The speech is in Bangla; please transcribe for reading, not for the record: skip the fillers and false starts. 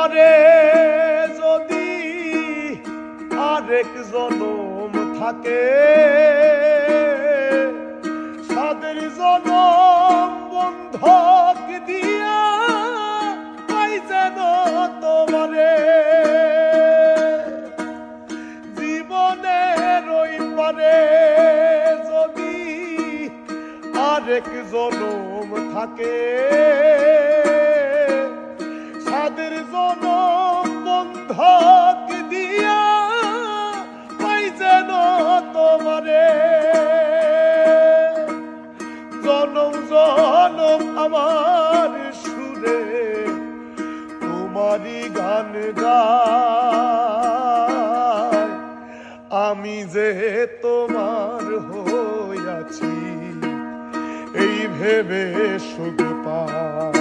আমারে যদি আরেক জনম থাকে, সাদের জনম বন্ধক দিয়া পাই যেন তোমারে। জীবনের ওই পারে যদি আরেক জনম থাকে, সাদের জনম বন্ধক দিয়া পাই যেন তোমারে। জনম জনম আমার সুরে তোমারই গান গায়, আমি যে তোমার হইয়াছি এই ভেবে সুখ পাই।